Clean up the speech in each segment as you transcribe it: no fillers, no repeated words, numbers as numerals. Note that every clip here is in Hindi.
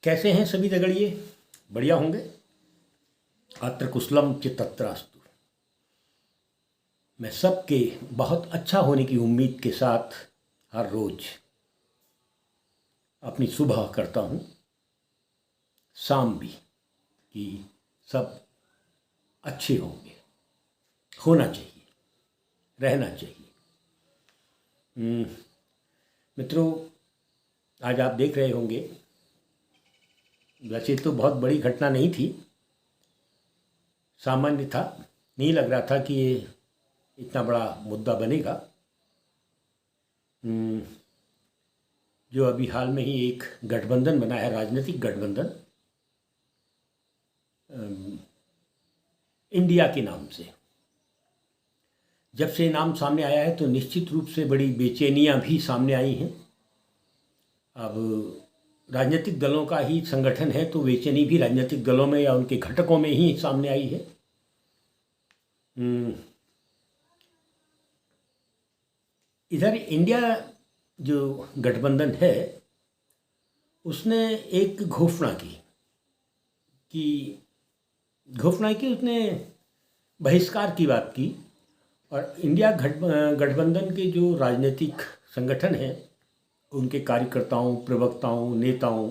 कैसे हैं सभी दगड़िए? बढ़िया होंगे। अत्र कुशलम चित्तत्रास्तु। मैं सबके बहुत अच्छा होने की उम्मीद के साथ हर रोज अपनी सुबह करता हूँ, शाम भी, कि सब अच्छे होंगे, होना चाहिए, रहना चाहिए। मित्रों, आज आप देख रहे होंगे, वैसे तो बहुत बड़ी घटना नहीं थी, सामान्य था, नहीं लग रहा था कि ये इतना बड़ा मुद्दा बनेगा। जो अभी हाल में ही एक गठबंधन बना है, राजनीतिक गठबंधन इंडिया के नाम से, जब से नाम सामने आया है तो निश्चित रूप से बड़ी बेचैनियां भी सामने आई हैं। अब राजनीतिक दलों का ही संगठन है तो बेचैनी भी राजनीतिक दलों में या उनके घटकों में ही सामने आई है। इधर इंडिया जो गठबंधन है उसने एक घोषणा की उसने बहिष्कार की बात की। और इंडिया गठबंधन के जो राजनीतिक संगठन हैं उनके कार्यकर्ताओं, प्रवक्ताओं, नेताओं,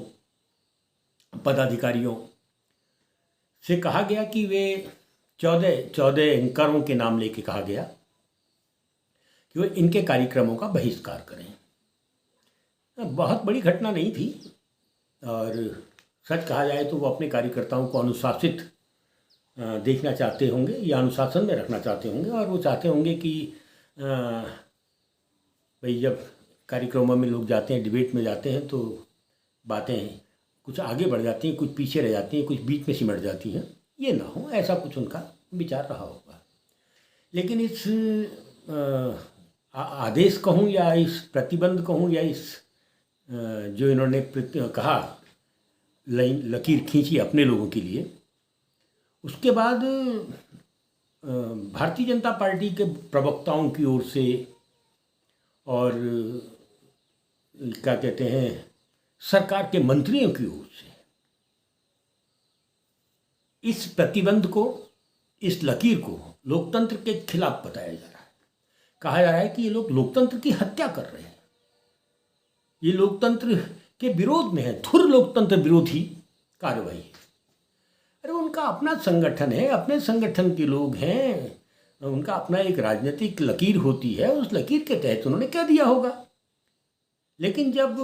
पदाधिकारियों से कहा गया कि वे 14 एंकरों के नाम लेके कहा गया कि वे इनके कार्यक्रमों का बहिष्कार करें। बहुत बड़ी घटना नहीं थी और सच कहा जाए तो वो अपने कार्यकर्ताओं को अनुशासित देखना चाहते होंगे या अनुशासन में रखना चाहते होंगे। और वो चाहते होंगे कि भाई जब कार्यक्रमों में लोग जाते हैं, डिबेट में जाते हैं, तो बातें कुछ आगे बढ़ जाती हैं, कुछ पीछे रह जाती हैं, कुछ बीच में सिमट जाती हैं। ये ना हो, ऐसा कुछ उनका विचार रहा होगा। लेकिन इस आदेश कहूँ या इस प्रतिबंध कहूँ या इस जो इन्होंने कहा, लकीर खींची अपने लोगों के लिए, उसके बाद भारतीय जनता पार्टी के प्रवक्ताओं की ओर से और क्या कहते हैं, सरकार के मंत्रियों की ओर से इस प्रतिबंध को, इस लकीर को लोकतंत्र के खिलाफ बताया जा रहा है। कहा जा रहा है कि ये लोग लोकतंत्र की हत्या कर रहे हैं, ये लोकतंत्र के विरोध में है, धुर लोकतंत्र विरोधी कार्रवाई। अरे उनका अपना संगठन है, अपने संगठन के लोग हैं, उनका अपना एक राजनीतिक लकीर होती है, उस लकीर के तहत उन्होंने क्या दिया होगा। लेकिन जब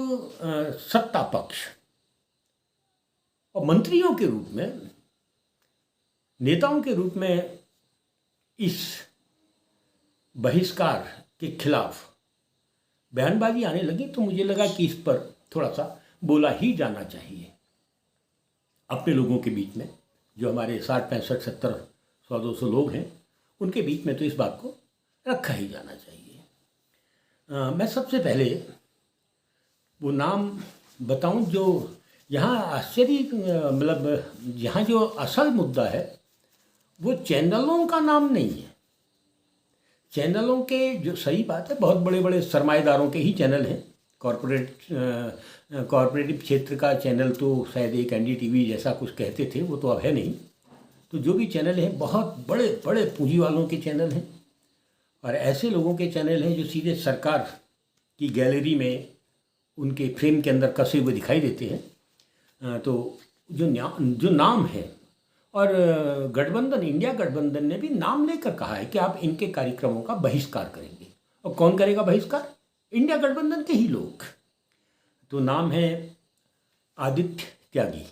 सत्ता पक्ष और मंत्रियों के रूप में, नेताओं के रूप में इस बहिष्कार के खिलाफ बयानबाजी आने लगी तो मुझे लगा कि इस पर थोड़ा सा बोला ही जाना चाहिए अपने लोगों के बीच में, जो हमारे 60, 65, 70, 100, 200 लोग हैं, उनके बीच में तो इस बात को रखा ही जाना चाहिए। मैं सबसे पहले वो नाम बताऊं जो यहाँ आश्चर्य, मतलब यहाँ जो असल मुद्दा है वो चैनलों का नाम नहीं है। चैनलों के, जो सही बात है, बहुत बड़े बड़े सरमाएदारों के ही चैनल हैं। कॉरपोरेटिव क्षेत्र का चैनल तो शायद एक NDTV जैसा कुछ कहते थे, वो तो अब है नहीं। तो जो भी चैनल हैं बहुत बड़े बड़े पूंजी वालों के चैनल हैं और ऐसे लोगों के चैनल हैं जो सीधे सरकार की गैलरी में उनके फ्रेम के अंदर कसे हुए दिखाई देते हैं। तो जो नाम है, और गठबंधन, इंडिया गठबंधन ने भी नाम लेकर कहा है कि आप इनके कार्यक्रमों का बहिष्कार करेंगे। और कौन करेगा बहिष्कार? इंडिया गठबंधन के ही लोग। तो नाम है आदित्य त्यागी,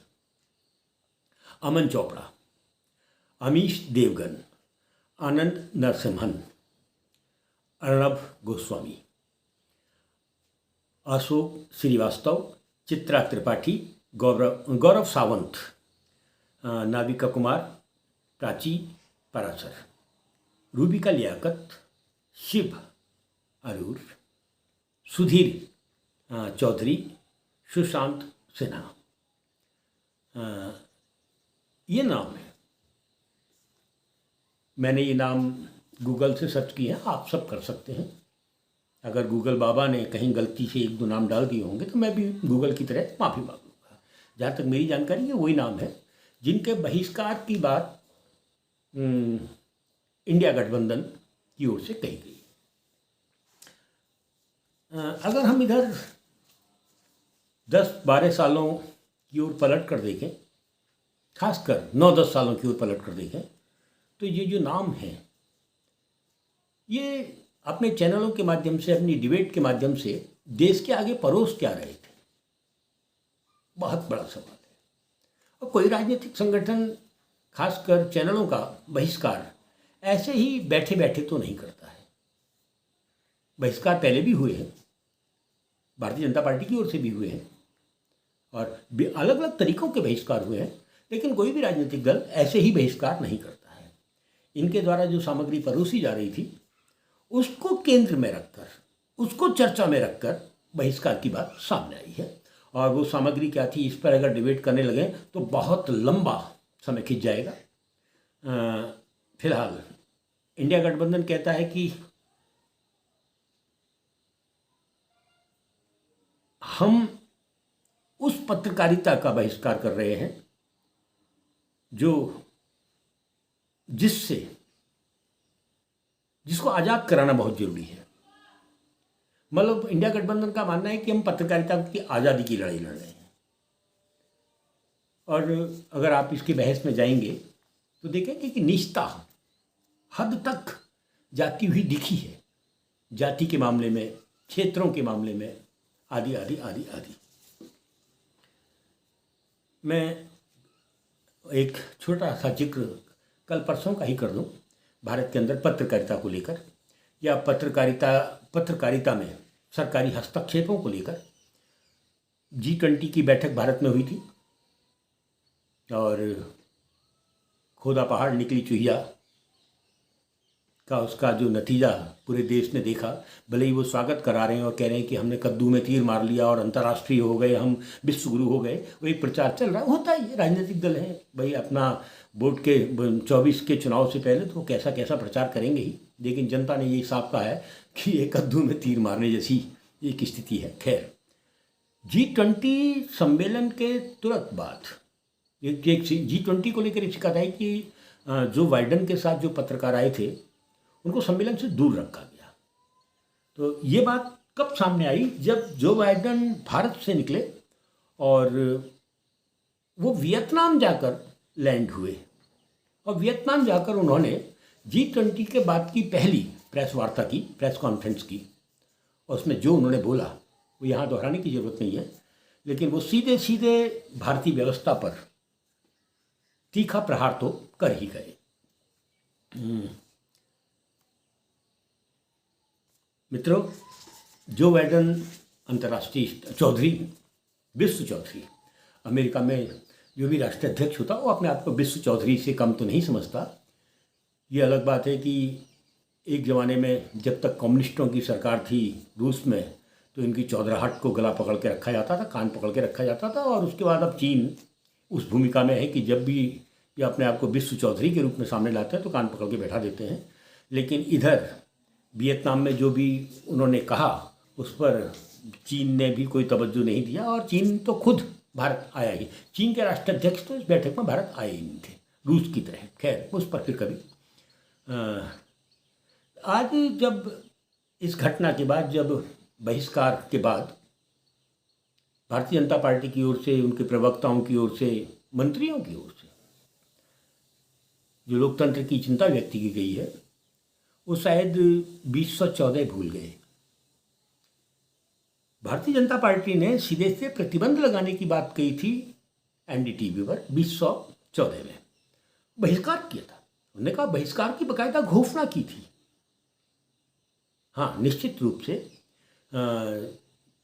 अमन चोपड़ा, अमीश देवगन, आनंद नरसिम्हन, अर्णब गोस्वामी, अशोक श्रीवास्तव, चित्रा त्रिपाठी, गौरव सावंत, नाविका कुमार, प्राची पराशर, रूबिका लियाकत, शिव अरूर, सुधीर चौधरी, सुशांत सिन्हा। ये नाम है। मैंने ये नाम गूगल से सर्च किया, आप सब कर सकते हैं। अगर गूगल बाबा ने कहीं गलती से 1-2 नाम डाल दिए होंगे तो मैं भी गूगल की तरह माफ़ी मांगूंगा। जहाँ तक मेरी जानकारी है वही नाम है जिनके बहिष्कार की बात इंडिया गठबंधन की ओर से कही गई। अगर हम इधर 10-12 सालों की ओर पलट कर देखें, खासकर 9-10 सालों की ओर पलट कर देखें, तो ये जो नाम हैं ये अपने चैनलों के माध्यम से, अपनी डिबेट के माध्यम से देश के आगे परोस क्या रहे थे, बहुत बड़ा सवाल है। और कोई राजनीतिक संगठन खासकर चैनलों का बहिष्कार ऐसे ही बैठे बैठे तो नहीं करता है। बहिष्कार पहले भी हुए हैं, भारतीय जनता पार्टी की ओर से भी हुए हैं और अलग अलग तरीकों के बहिष्कार हुए हैं, लेकिन कोई भी राजनीतिक दल ऐसे ही बहिष्कार नहीं करता है। इनके द्वारा जो सामग्री परोसी जा रही थी उसको केंद्र में रखकर, उसको चर्चा में रखकर बहिष्कार की बात सामने आई है। और वो सामग्री क्या थी, इस पर अगर डिबेट करने लगे तो बहुत लंबा समय खिंच जाएगा। फिलहाल इंडिया गठबंधन कहता है कि हम उस पत्रकारिता का बहिष्कार कर रहे हैं जिसको आज़ाद कराना बहुत ज़रूरी है। मतलब इंडिया गठबंधन का मानना है कि हम पत्रकारिता की आज़ादी की लड़ाई लड़ रहे हैं। और अगर आप इसकी बहस में जाएंगे तो देखेंगे कि निष्ठा हद तक जाती हुई दिखी है, जाति के मामले में, क्षेत्रों के मामले में, आदि आदि आदि आदि। मैं एक छोटा सा जिक्र कल परसों का ही कर दूं भारत के अंदर पत्रकारिता को लेकर, या पत्रकारिता में सरकारी हस्तक्षेपों को लेकर। G20 की बैठक भारत में हुई थी और खोदा पहाड़ निकली चूहिया का उसका जो नतीजा पूरे देश ने देखा। भले ही वो स्वागत करा रहे हैं और कह रहे हैं कि हमने कद्दू में तीर मार लिया और अंतर्राष्ट्रीय हो गए, हम विश्व गुरु हो गए, वो एक प्रचार चल रहा होता ही। राजनीतिक दल है भाई, अपना वोट के 24 के चुनाव से पहले तो कैसा कैसा प्रचार करेंगे ही, लेकिन जनता ने ये साफ कहा है कि ये कद्दू में तीर मारने जैसी एक स्थिति है। खैर, G20 सम्मेलन के तुरंत बाद G20 को लेकर एक शिकायत आई कि जो बाइडेन के साथ जो पत्रकार आए थे उनको सम्मेलन से दूर रखा गया। तो ये बात कब सामने आई, जब जो बाइडेन भारत से निकले और वो वियतनाम जाकर लैंड हुए और वियतनाम जाकर उन्होंने G20 के बाद की पहली प्रेस वार्ता की, प्रेस कॉन्फ्रेंस की। और उसमें जो उन्होंने बोला वो यहाँ दोहराने की ज़रूरत नहीं है, लेकिन वो सीधे सीधे भारतीय व्यवस्था पर तीखा प्रहार तो कर ही गए। मित्रों, जो बाइडेन अंतर्राष्ट्रीय चौधरी, विश्व चौधरी, अमेरिका में जो भी राष्ट्राध्यक्ष होता वो अपने आप को विश्व चौधरी से कम तो नहीं समझता। ये अलग बात है कि एक ज़माने में जब तक कम्युनिस्टों की सरकार थी रूस में, तो इनकी चौधराहट को गला पकड़ के रखा जाता था, कान पकड़ के रखा जाता था। और उसके बाद अब चीन उस भूमिका में है कि जब भी ये अपने आप को विश्व चौधरी के रूप में सामने लाते हैं तो कान पकड़ के बैठा देते हैं। लेकिन इधर वियतनाम में जो भी उन्होंने कहा उस पर चीन ने भी कोई तवज्जो नहीं दिया, और चीन तो खुद भारत आया ही। चीन के राष्ट्राध्यक्ष तो इस बैठक में भारत आए ही नहीं थे, रूस की तरह। खैर, उस पर फिर कभी। आज जब इस घटना के बाद, जब बहिष्कार के बाद भारतीय जनता पार्टी की ओर से, उनके प्रवक्ताओं की ओर से, मंत्रियों की ओर से जो लोकतंत्र की चिंता व्यक्त की गई है, वो शायद 2014 भूल गए। भारतीय जनता पार्टी ने सीधे से प्रतिबंध लगाने की बात कही थी NDTV पर 2014 में, बहिष्कार किया था। उन्होंने कहा बहिष्कार की बाकायदा घोषणा की थी। हाँ, निश्चित रूप से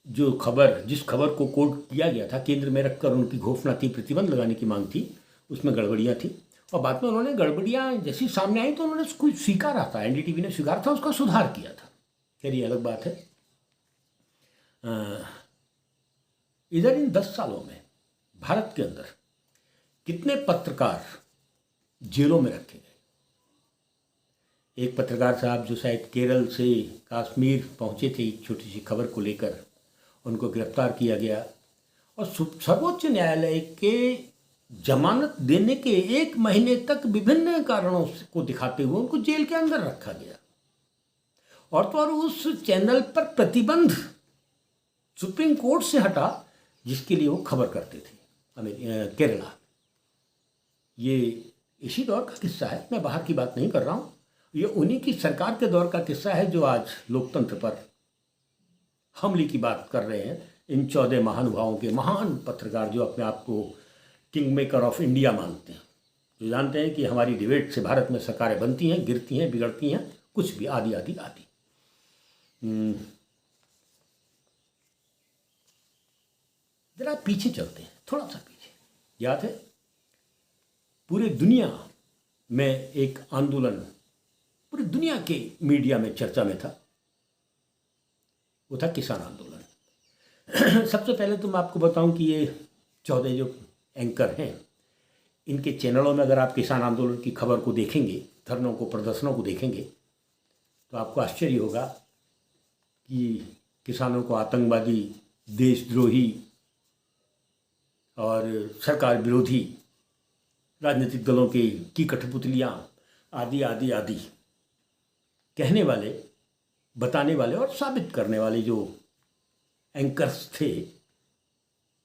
जिस खबर को कोट किया गया था, केंद्र में रखकर उनकी घोषणा थी, प्रतिबंध लगाने की मांग थी, उसमें गड़बड़ियाँ थी। और बाद में उन्होंने गड़बड़ियाँ जैसी सामने आई तो उन्होंने उसको स्वीकारा था, NDTV ने स्वीकारा था, उसका सुधार किया था। खैर, ये अलग बात है। इधर इन 10 सालों में भारत के अंदर कितने पत्रकार जेलों में रखे गए। एक पत्रकार साहब जो शायद केरल से कश्मीर पहुंचे थे एक छोटी सी खबर को लेकर, उनको गिरफ्तार किया गया और सर्वोच्च न्यायालय के जमानत देने के 1 महीने तक विभिन्न कारणों को दिखाते हुए उनको जेल के अंदर रखा गया। और तो और उस चैनल पर प्रतिबंध सुप्रीम कोर्ट से हटा जिसके लिए वो खबर करते थे, केरला। ये इसी दौर का किस्सा है, मैं बाहर की बात नहीं कर रहा हूँ। ये उन्हीं की सरकार के दौर का किस्सा है जो आज लोकतंत्र पर हमले की बात कर रहे हैं। इन 14 महानुभावों के, महान पत्रकार जो अपने आप को किंग मेकर ऑफ इंडिया मानते हैं, जो जानते हैं कि हमारी डिबेट से भारत में सरकारें बनती हैं, गिरती हैं, बिगड़ती हैं, कुछ भी आदि आदि आदि। जरा पीछे चलते हैं, थोड़ा सा पीछे। याद है पूरे दुनिया में एक आंदोलन पूरी दुनिया के मीडिया में चर्चा में था, वो था किसान आंदोलन। सबसे पहले तो मैं आपको बताऊं कि ये 14 जो एंकर हैं, इनके चैनलों में अगर आप किसान आंदोलन की खबर को देखेंगे, धरनों को, प्रदर्शनों को देखेंगे, तो आपको आश्चर्य होगा कि किसानों को आतंकवादी, देशद्रोही और सरकार विरोधी राजनीतिक दलों की कठपुतलियाँ आदि आदि आदि कहने वाले, बताने वाले और साबित करने वाले जो एंकर्स थे,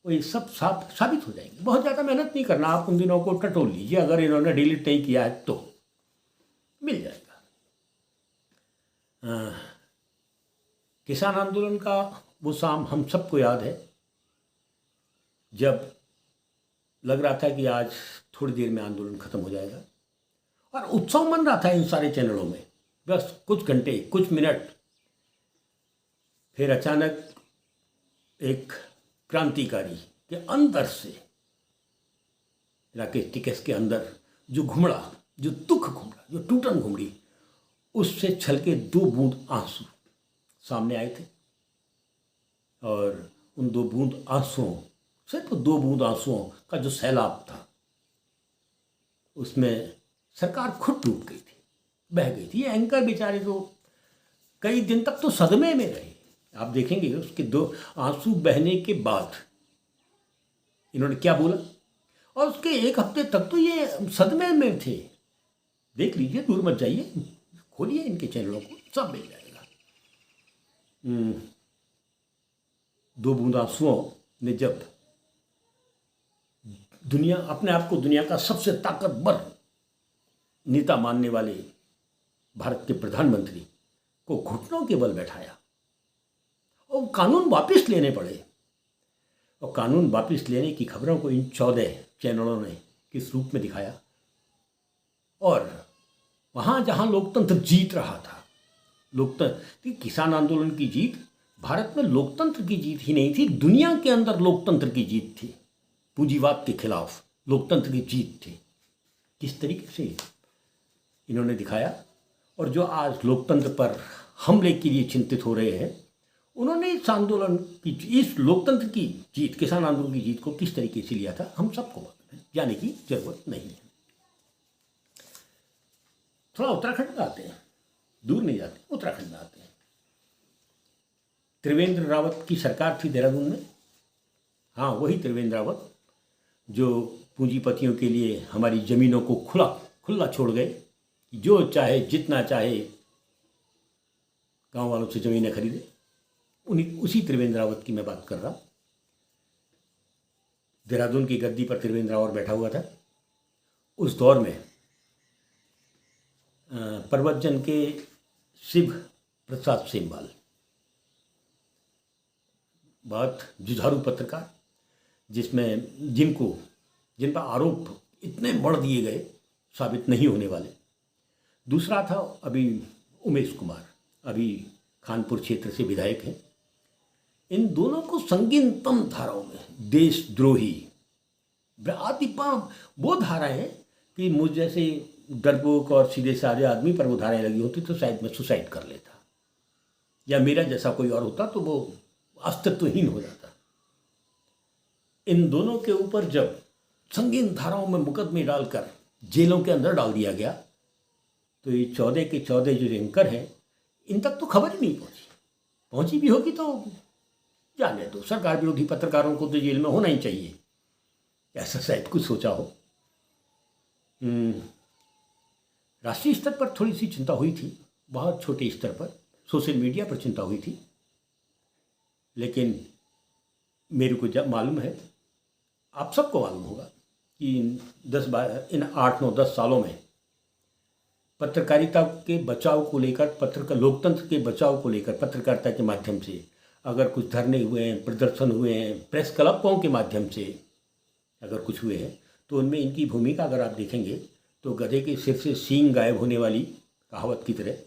वो ये सब साबित हो जाएंगे। बहुत ज़्यादा मेहनत नहीं करना, आप उन दिनों को टटोल लीजिए, अगर इन्होंने डिलीट नहीं किया है तो मिल जाएगा। किसान आंदोलन का वो शाम हम सबको याद है, जब लग रहा था कि आज थोड़ी देर में आंदोलन खत्म हो जाएगा और उत्सव मन रहा था इन सारे चैनलों में। बस कुछ घंटे, कुछ मिनट, फिर अचानक एक क्रांतिकारी के अंदर से, राकेश टिकैत के अंदर जो घुमड़ा, जो दुख घुमड़ा, जो टूटन घुमड़ी, उससे छलके 2 बूंद आंसू सामने आए थे। और उन 2 बूंद आंसुओं, सिर्फ 2 बूंद आंसुओं का जो सैलाब था, उसमें सरकार खुद डूब गई थी, बह गई थी। ये एंकर बेचारे तो कई दिन तक तो सदमे में रहे। आप देखेंगे उसके 2 आंसू बहने के बाद इन्होंने क्या बोला, और उसके 1 हफ्ते तक तो ये सदमे में थे। देख लीजिए, दूर मत जाइए, खोलिए इनके चैनलों को, सब मिल जाएगा। 2 बूंद आंसुओं ने जब दुनिया, अपने आप को दुनिया का सबसे ताकतवर नेता मानने वाले भारत के प्रधानमंत्री को घुटनों के बल बैठाया और कानून वापस लेने पड़े, और कानून वापस लेने की खबरों को इन 14 चैनलों ने किस रूप में दिखाया। और वहाँ जहाँ लोकतंत्र जीत रहा था, लोकतंत्र, किसान आंदोलन की जीत भारत में लोकतंत्र की जीत ही नहीं थी, दुनिया के अंदर लोकतंत्र की जीत थी। पूंजीवाद के खिलाफ लोकतंत्र की जीत थी। किस तरीके से इन्होंने दिखाया। और जो आज लोकतंत्र पर हमले के लिए चिंतित हो रहे हैं, उन्होंने इस आंदोलन की, इस लोकतंत्र की जीत, किसान आंदोलन की जीत को किस तरीके से लिया था, हम सबको मालूम है, जाने की जरूरत नहीं है। थोड़ा उत्तराखंड में आते हैं, दूर नहीं जाते, उत्तराखंड में आते हैं। त्रिवेंद्र रावत की सरकार थी देहरादून में। हाँ, वही त्रिवेंद्र रावत जो पूंजीपतियों के लिए हमारी ज़मीनों को खुला छोड़ गए, जो चाहे जितना चाहे गांव वालों से ज़मीनें खरीदे। उसी त्रिवेंद्र रावत की मैं बात कर रहा हूँ। देहरादून की गद्दी पर त्रिवेंद्र रावत बैठा हुआ था। उस दौर में परबतजन के शिव प्रसाद सेमवाल, बहुत जुझारू पत्रकार, जिन पर आरोप इतने बढ़ दिए गए, साबित नहीं होने वाले। दूसरा था अभी उमेश कुमार, अभी खानपुर क्षेत्र से विधायक हैं। इन दोनों को संगीनतम धाराओं में देशद्रोही वो धाराएं कि मुझ जैसे डरपोक और सीधे साधे आदमी पर वो धाराएं लगी होती तो शायद मैं सुसाइड कर लेता, या मेरा जैसा कोई और होता तो वो अस्तित्वहीन हो जाता। इन दोनों के ऊपर जब संगीन धाराओं में मुकदमे डालकर जेलों के अंदर डाल दिया गया, तो ये 14 के 14 जो एंकर हैं, इन तक तो खबर ही नहीं पहुंची भी होगी तो जाने दो, सरकार विरोधी पत्रकारों को तो जेल में होना ही चाहिए, ऐसा शायद कुछ सोचा हो। राष्ट्रीय स्तर पर थोड़ी सी चिंता हुई थी, बहुत छोटे स्तर पर सोशल मीडिया पर चिंता हुई थी, लेकिन मेरे को जब मालूम है, आप सबको मालूम होगा कि इन 8-9-10 सालों में पत्रकारिता के बचाव को लेकर, लोकतंत्र के बचाव को लेकर पत्रकारिता के माध्यम से अगर कुछ धरने हुए हैं, प्रदर्शन हुए हैं, प्रेस क्लबों के माध्यम से अगर कुछ हुए हैं, तो उनमें इनकी भूमिका अगर आप देखेंगे तो गधे के सिर से सींग गायब होने वाली कहावत की तरह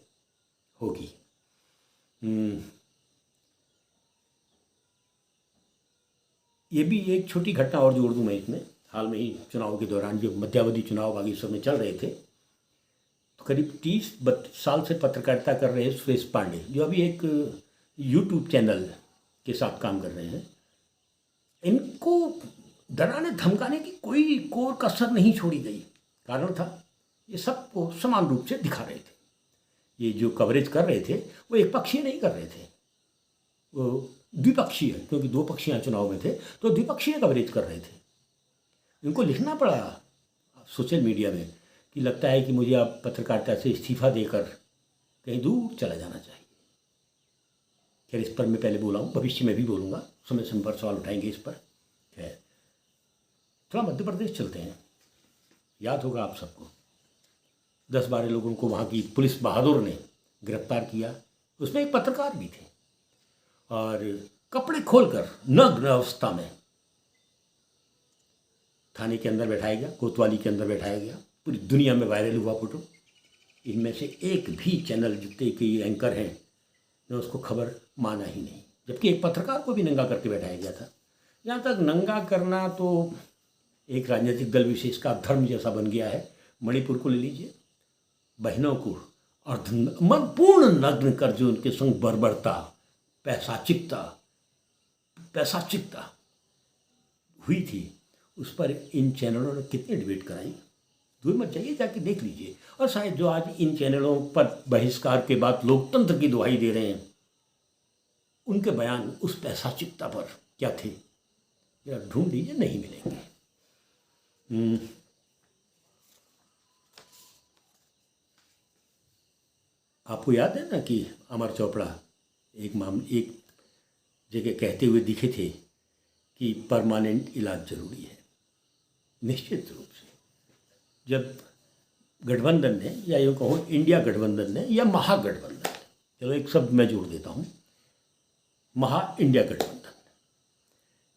होगी। ये भी एक छोटी घटना और जोड़ दूँ मैं इसमें। हाल में ही चुनाव के दौरान जो मध्यावधि चुनाव बागेश्वर में चल रहे थे, तो करीब 30 साल से पत्रकारिता कर रहे हैं सुरेश पांडे, जो अभी एक यूट्यूब चैनल के साथ काम कर रहे हैं। इनको डराने धमकाने की कोई कोर कसर नहीं छोड़ी गई। कारण था, ये सबको समान रूप से दिखा रहे थे। ये जो कवरेज कर रहे थे वो एक पक्षीय नहीं कर रहे थे, वो द्विपक्षीय, क्योंकि 2 पक्षीय चुनाव में थे, तो द्विपक्षीय कवरेज कर रहे थे। इनको लिखना पड़ा सोशल मीडिया में कि लगता है कि मुझे अब पत्रकारिता से इस्तीफा देकर कहीं दूर चला जाना चाहिए। खैर, इस पर मैं पहले बोला हूँ, भविष्य में भी बोलूँगा, समय समय पर सवाल उठाएंगे इस पर। खैर, थोड़ा मध्य प्रदेश चलते हैं। याद होगा आप सबको, 10-12 लोगों को वहाँ की पुलिस बहादुर ने गिरफ्तार किया। उसमें एक पत्रकार भी थे, और कपड़े खोलकर नग्न अवस्था में थाने के अंदर बैठाया गया, कोतवाली के अंदर बैठाया गया। पूरी दुनिया में वायरल हुआ फोटो। इनमें से एक भी चैनल जितने के एंकर हैं ने उसको खबर माना ही नहीं, जबकि एक पत्रकार को भी नंगा करके बैठाया गया था। यहाँ तक नंगा करना तो एक राजनीतिक दल विशेष का धर्म जैसा बन गया है। मणिपुर को ले लीजिए, बहनों को पूर्ण नग्न कर जो उनके संग बर्बरता, पैसाचिकता हुई थी, उस पर इन चैनलों ने कितने डिबेट कराई। दूर मत जाइए, जाके देख लीजिए। और शायद जो आज इन चैनलों पर बहिष्कार के बाद लोकतंत्र की दुहाई दे रहे हैं, उनके बयान उस पैसाचिकता पर क्या थे, या ढूंढ लीजिए, नहीं मिलेंगे। आपको याद है ना कि अमर चोपड़ा एक जगह कहते हुए दिखे थे कि परमानेंट इलाज जरूरी है। निश्चित रूप से जब गठबंधन ने, या यूँ कहूँ इंडिया गठबंधन ने, या महागठबंधन, चलो एक शब्द मैं जोड़ देता हूँ, इंडिया गठबंधन,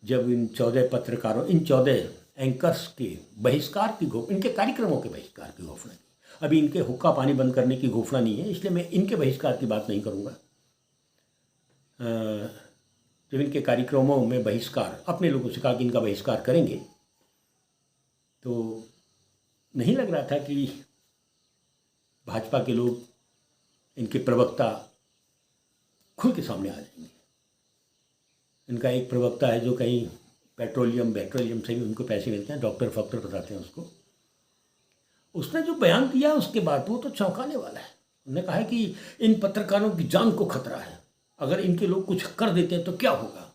जब इन 14 पत्रकारों, इन 14 एंकर्स के बहिष्कार की इनके कार्यक्रमों के बहिष्कार की घोषणा की। अभी इनके हुक्का पानी बंद करने की घोषणा नहीं है, इसलिए मैं इनके बहिष्कार की बात नहीं करूँगा। जब इनके कार्यक्रमों में बहिष्कार, अपने लोगों से कहा कि इनका बहिष्कार करेंगे, तो नहीं लग रहा था कि भाजपा के लोग, इनके प्रवक्ता खुल के सामने आ जाएंगे। इनका एक प्रवक्ता है जो कहीं पेट्रोलियम से भी उनको पैसे मिलते हैं, डॉक्टर फॉक्टर बताते हैं उसको। उसने जो बयान दिया उसके बाद वो तो चौंकाने वाला है। उन्होंने कहा है कि इन पत्रकारों की जान को खतरा है, अगर इनके लोग कुछ कर देते हैं तो क्या होगा।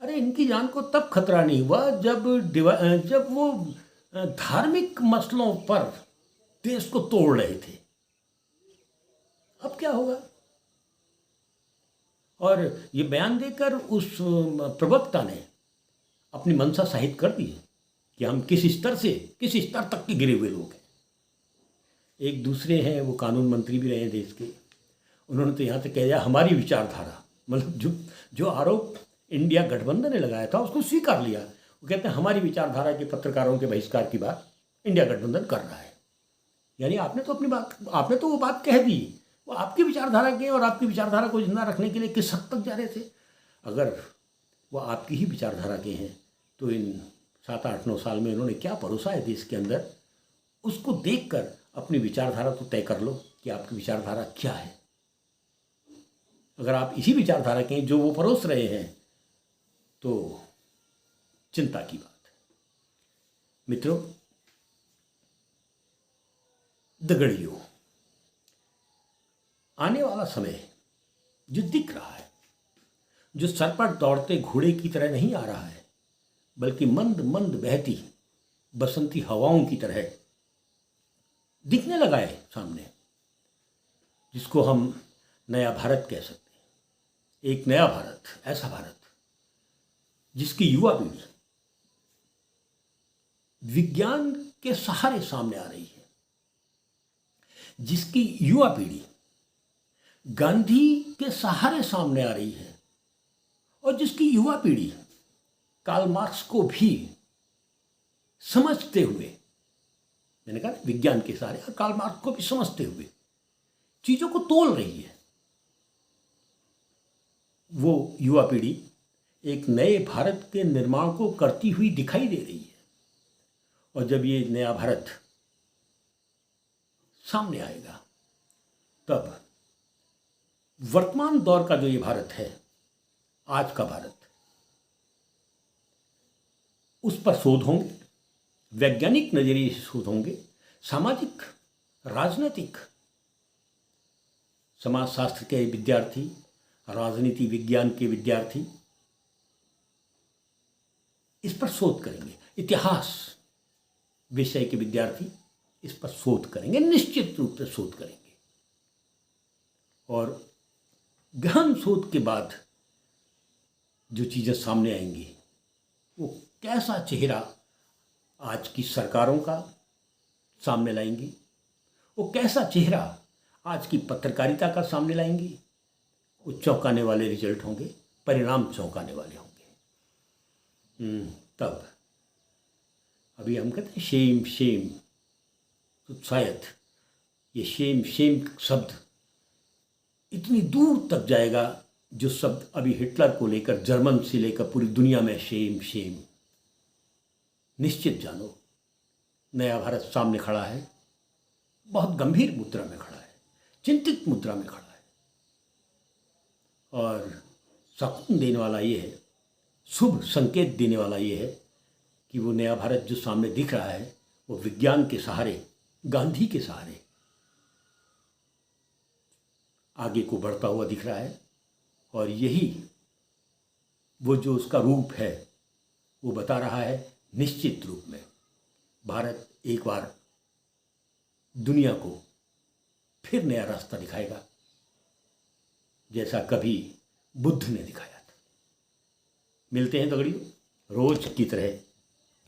अरे, इनकी जान को तब खतरा नहीं हुआ जब वो धार्मिक मसलों पर देश को तोड़ रहे थे। अब क्या होगा। और ये बयान देकर उस प्रवक्ता ने अपनी मंशा साहित कर दी कि हम किस स्तर तक के गिरे हुए लोग हैं। एक दूसरे हैं, वो कानून मंत्री भी रहे हैं देश के, उन्होंने तो यहाँ तक कह दिया हमारी विचारधारा, मतलब जो आरोप इंडिया गठबंधन ने लगाया था उसको स्वीकार लिया। वो कहते हैं हमारी विचारधारा के पत्रकारों के बहिष्कार की बात इंडिया गठबंधन कर रहा है। यानी आपने तो वो बात कह दी, वो आपकी विचारधारा के, और आपकी विचारधारा को जिंदा रखने के लिए किस हद तक जा रहे थे। अगर वो आपकी ही विचारधारा के हैं तो इन 7-8-9 साल में इन्होंने क्या परोसा है देश के अंदर, उसको देखकर अपनी विचारधारा तो तय कर लो कि आपकी विचारधारा क्या है। अगर आप इसी विचारधारा के जो वो परोस रहे हैं तो चिंता की बात है। मित्रों, दगड़ियों, आने वाला समय जो दिख रहा है जो सर पर दौड़ते घोड़े की तरह नहीं आ रहा है, बल्कि मंद मंद बहती बसंती हवाओं की तरह दिखने लगा है सामने, जिसको हम नया भारत कह सकते हैं। एक नया भारत, ऐसा भारत जिसकी युवा पीढ़ी विज्ञान के सहारे सामने आ रही है, जिसकी युवा पीढ़ी गांधी के सहारे सामने आ रही है, और जिसकी युवा पीढ़ी कार्ल मार्क्स को भी समझते हुए, मैंने कहा विज्ञान के सहारे, और कार्ल मार्क्स को भी समझते हुए चीजों को तोल रही है। वो युवा पीढ़ी एक नए भारत के निर्माण को करती हुई दिखाई दे रही है। और जब ये नया भारत सामने आएगा, तब वर्तमान दौर का जो ये भारत है, आज का भारत, उस पर शोध होंगे, वैज्ञानिक नजरिए से शोध होंगे, सामाजिक, राजनीतिक, समाजशास्त्र के विद्यार्थी, राजनीति विज्ञान के विद्यार्थी इस पर शोध करेंगे, इतिहास विषय के विद्यार्थी इस पर शोध करेंगे, निश्चित रूप से शोध करेंगे। और गहन शोध के बाद जो चीज़ें सामने आएंगी, वो कैसा चेहरा आज की सरकारों का सामने लाएंगी, वो कैसा चेहरा आज की पत्रकारिता का सामने लाएंगी, वो चौंकाने वाले रिजल्ट होंगे, परिणाम चौंकाने वाले होंगे। तब अभी हम कहते हैं शेम शेम, तो शायद ये शेम शेम शब्द इतनी दूर तक जाएगा, जो शब्द अभी हिटलर को लेकर, जर्मन से लेकर पूरी दुनिया में शेम शेम। निश्चित जानो, नया भारत सामने खड़ा है, बहुत गंभीर मुद्रा में खड़ा है, चिंतित मुद्रा में खड़ा है। और सुकून देने वाला ये है, शुभ संकेत देने वाला ये है कि वो नया भारत जो सामने दिख रहा है, वो विज्ञान के सहारे, गांधी के सहारे आगे को बढ़ता हुआ दिख रहा है। और यही वो जो उसका रूप है, वो बता रहा है निश्चित रूप में भारत एक बार दुनिया को फिर नया रास्ता दिखाएगा, जैसा कभी बुद्ध ने दिखाया था। मिलते हैं तगड़ियों रोज की तरह